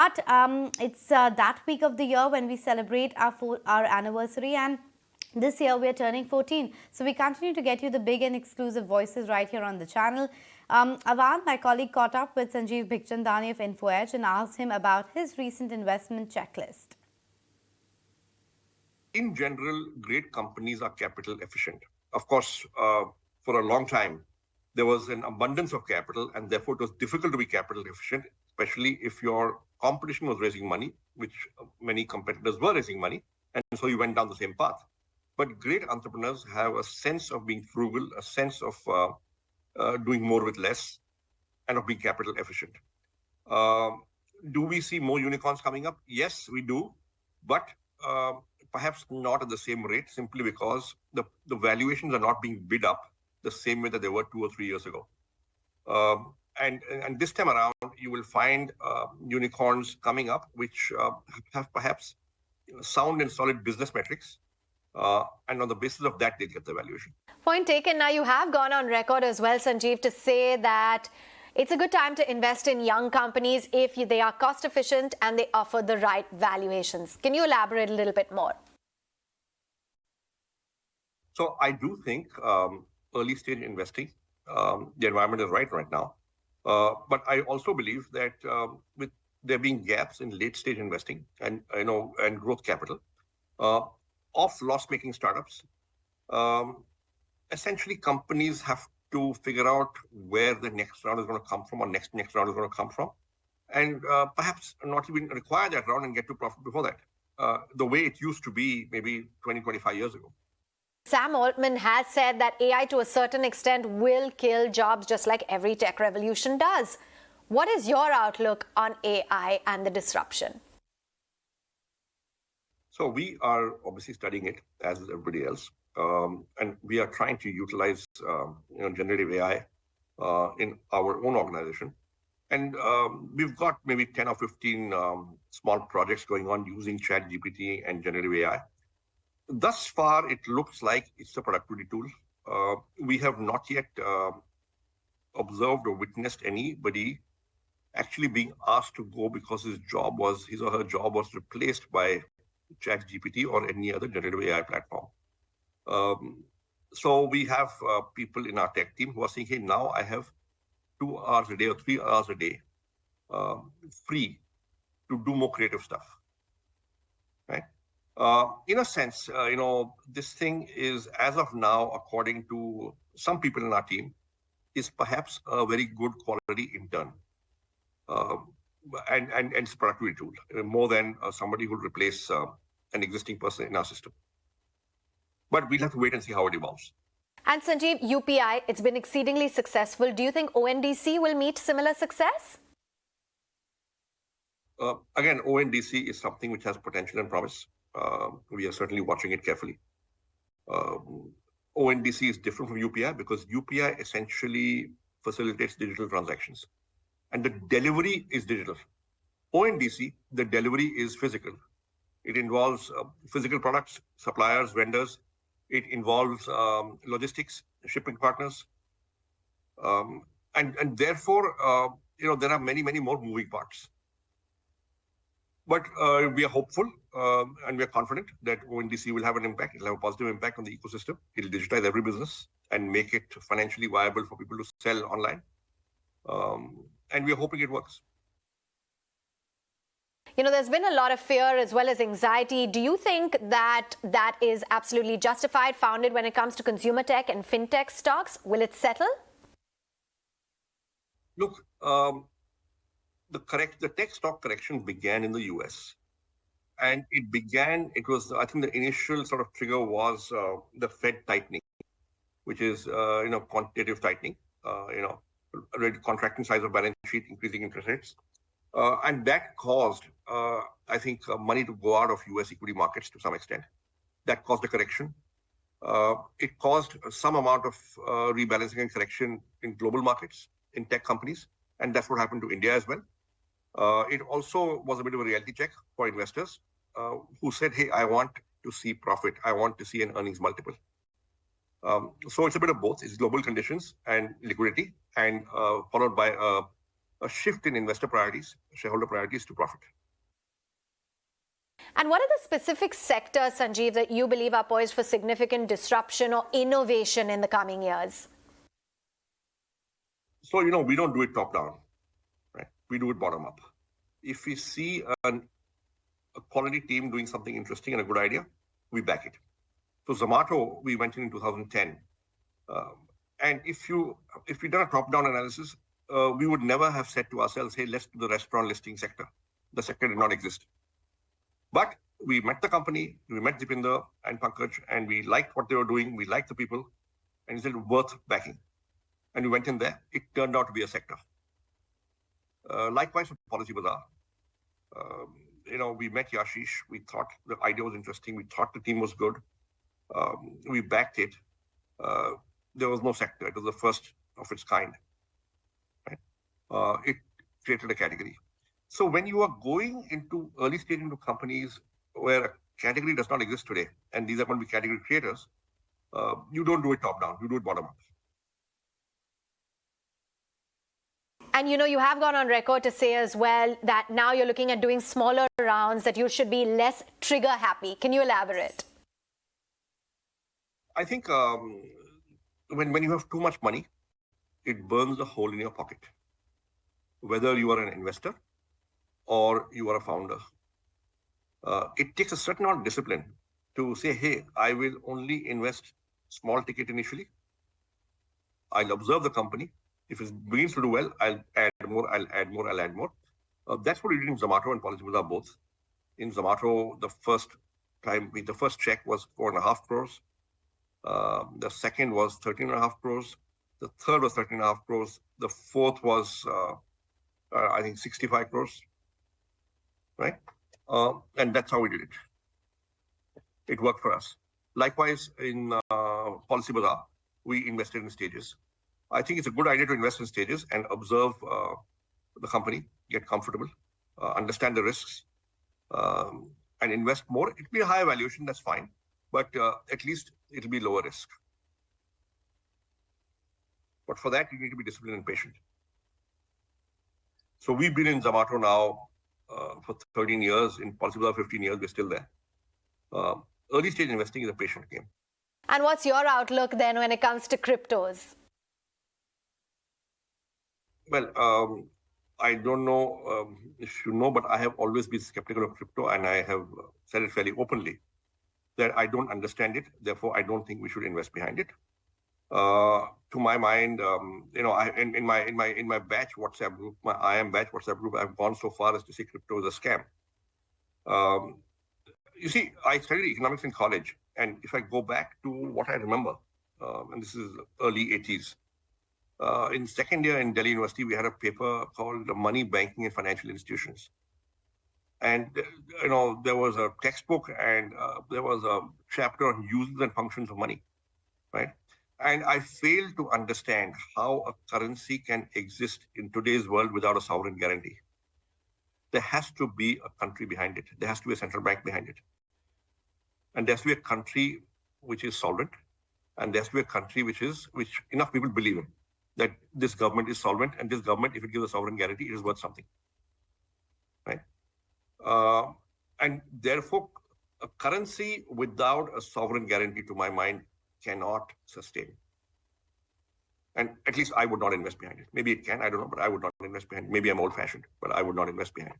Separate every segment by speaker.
Speaker 1: But it's that week of the year when we celebrate our anniversary, and this year we're turning 14. So we continue to get you the big and exclusive voices right here on the channel. Avant, my colleague, caught up with Sanjeev Bikhchandani of InfoEdge and asked him about his recent investment checklist.
Speaker 2: In general, great companies are capital efficient. Of course, for a long time, there was an abundance of capital, and therefore it was difficult to be capital efficient, especially if your competition was raising money, which many competitors were raising money, and so you went down the same path. But great entrepreneurs have a sense of being frugal, a sense of doing more with less, and of being capital efficient. Do we see more unicorns coming up? Yes, we do, but perhaps not at the same rate, simply because the valuations are not being bid up the same way that they were 2 or 3 years ago. And this time around, you will find unicorns coming up which have perhaps sound and solid business metrics. And on the basis of that, they get the valuation.
Speaker 3: Point taken. Now, you have gone on record as well, Sanjeev, to say that it's a good time to invest in young companies if they are cost efficient and they offer the right valuations. Can you elaborate a little bit more?
Speaker 2: So I do think early stage investing, the environment is right now. But I also believe that with there being gaps in late stage investing and growth capital of loss-making startups, essentially companies have to figure out where the next round is going to come from, or next round is going to come from, and perhaps not even require that round and get to profit before that, the way it used to be maybe 20, 25 years ago.
Speaker 3: Sam Altman has said that AI to a certain extent will kill jobs, just like every tech revolution does. What is your outlook on AI and the disruption?
Speaker 2: So we are obviously studying it as everybody else. And we are trying to utilize generative AI in our own organization. And we've got maybe 10 or 15 small projects going on using ChatGPT and generative AI. Thus far, it looks like it's a productivity tool. We have not yet observed or witnessed anybody actually being asked to go because his or her job was replaced by ChatGPT or any other generative AI platform. So we have people in our tech team who are saying, hey, now I have 2 hours a day or 3 hours a day free to do more creative stuff, right? In a sense, this thing is, as of now, according to some people in our team, is perhaps a very good quality intern. And it's a productivity tool, more than somebody who will replace an existing person in our system. But we'll have to wait and see how it evolves.
Speaker 3: And Sanjeev, UPI, it's been exceedingly successful. Do you think ONDC will meet similar success?
Speaker 2: Again, ONDC is something which has potential and promise. We are certainly watching it carefully. ONDC is different from UPI because UPI essentially facilitates digital transactions. And the delivery is digital. ONDC, the delivery is physical. It involves physical products, suppliers, vendors. It involves logistics, shipping partners. And therefore, there are many, many more moving parts. But we are hopeful and we are confident that ONDC will have an impact. It will have a positive impact on the ecosystem. It will digitize every business and make it financially viable for people to sell online. And we are hoping it works.
Speaker 3: There's been a lot of fear as well as anxiety. Do you think that that is absolutely justified, founded when it comes to consumer tech and fintech stocks? Will it settle?
Speaker 2: Look, the tech stock correction began in the US. And I think the initial sort of trigger was the Fed tightening, which is, quantitative tightening, contracting size of balance sheet, increasing interest rates. And that caused, I think, money to go out of US equity markets to some extent. That caused a correction. It caused some amount of rebalancing and correction in global markets, in tech companies. And that's what happened to India as well. It also was a bit of a reality check for investors who said, hey, I want to see profit. I want to see an earnings multiple. So it's a bit of both. It's global conditions and liquidity, and followed by a shift in investor priorities, shareholder priorities to profit.
Speaker 3: And what are the specific sectors, Sanjeev, that you believe are poised for significant disruption or innovation in the coming years?
Speaker 2: So, we don't do it top down, right? We do it bottom up. If we see a quality team doing something interesting and a good idea, we back it. So Zomato, we went in 2010. And if we done a top-down analysis, we would never have said to ourselves, hey, let's do the restaurant listing sector. The sector did not exist. But we met the company, we met Dipinder and Pankaj, and we liked what they were doing, we liked the people, and we said, worth backing. And we went in there. It turned out to be a sector. Likewise, with Policy Bazaar. We met Yashish. We thought the idea was interesting. We thought the team was good. We backed it. There was no sector. It was the first of its kind. Right? It created a category. So when you are going into early stage into companies where a category does not exist today, and these are going to be category creators, you don't do it top down. You do it bottom up.
Speaker 3: And you have gone on record to say as well that now you're looking at doing smaller rounds, that you should be less trigger happy. Can you elaborate?
Speaker 2: I think when you have too much money, it burns a hole in your pocket. Whether you are an investor or you are a founder, it takes a certain amount of discipline to say, hey, I will only invest small ticket initially. I'll observe the company. If it begins to do well, I'll add more, I'll add more, I'll add more. That's what we did in Zomato and Policy Bazaar both. In Zomato, the first check was 4.5 crores. The second was 13.5 crores. The third was 13.5 crores. The fourth was, I think, 65 crores. Right? And that's how we did it. It worked for us. Likewise, in Policy Bazaar, we invested in stages. I think it's a good idea to invest in stages and observe the company, get comfortable, understand the risks, and invest more. It'll be a higher valuation, that's fine, but at least it'll be lower risk. But for that, you need to be disciplined and patient. So we've been in Zomato now for 13 years, in Policy Bazaar 15 years, we're still there. Early stage investing is a patient game.
Speaker 3: And what's your outlook then when it comes to cryptos?
Speaker 2: Well, I don't know if you know, but I have always been skeptical of crypto, and I have said it fairly openly that I don't understand it. Therefore, I don't think we should invest behind it. To my mind, in my batch WhatsApp group, my IM batch WhatsApp group, I've gone so far as to say crypto is a scam. You see, I studied economics in college, and if I go back to what I remember, and this is early 80s. In second year in Delhi University, we had a paper called Money, Banking and Financial Institutions. And, there was a textbook and there was a chapter on uses and functions of money, right? And I failed to understand how a currency can exist in today's world without a sovereign guarantee. There has to be a country behind it. There has to be a central bank behind it. And there has to be a country which is solvent. And there has to be a country which enough people believe in, that this government is solvent, and this government, if it gives a sovereign guarantee, it is worth something, right? And therefore, a currency without a sovereign guarantee, to my mind, cannot sustain. And at least I would not invest behind it. Maybe it can, I don't know, but I would not invest behind it. Maybe I'm old-fashioned, but I would not invest behind it.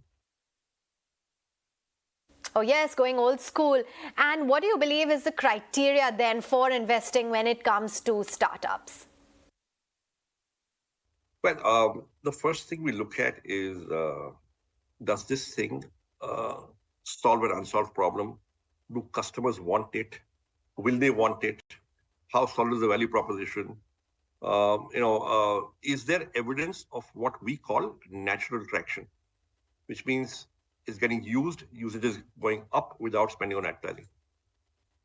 Speaker 3: Oh yes, going old school. And what do you believe is the criteria then for investing when it comes to startups?
Speaker 2: Well, the first thing we look at is, does this thing solve an unsolved problem? Do customers want it? Will they want it? How solid is the value proposition? Is there evidence of what we call natural traction, which means it's getting used, usage is going up without spending on advertising.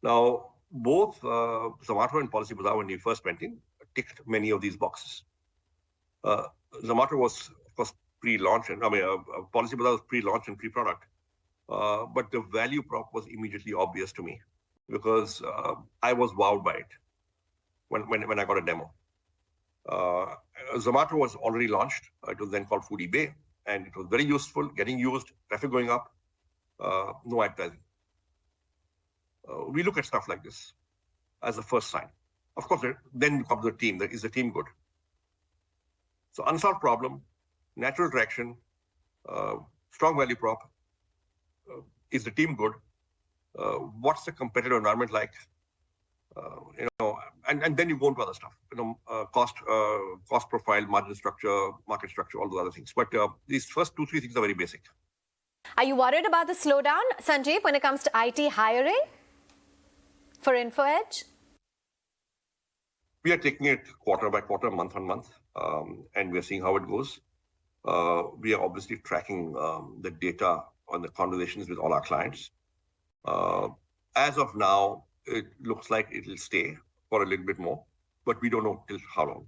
Speaker 2: Now, both Zomato and Policy Bazaar, when we first went in, ticked many of these boxes. Zomato was, of course, pre-launch, and Policy Bazaar was pre-launch and pre-product. But the value prop was immediately obvious to me because I was wowed by it when I got a demo. Zomato was already launched. It was then called Foodie Bay, and it was very useful, getting used, traffic going up. no advertising. We look at stuff like this as the first sign. Of course, then comes the team. Is the team good? So unsolved problem, natural attraction, strong value prop. Is the team good? What's the competitive environment like? And then you go into other stuff. Cost profile, margin structure, market structure, all those other things. But these first 2-3 things are very basic.
Speaker 3: Are you worried about the slowdown, Sanjeev, when it comes to IT hiring for InfoEdge?
Speaker 2: We are taking it quarter by quarter, month on month, and we are seeing how it goes. We are obviously tracking the data on the conversations with all our clients. As of now, it looks like it will stay for a little bit more, but we don't know till how long.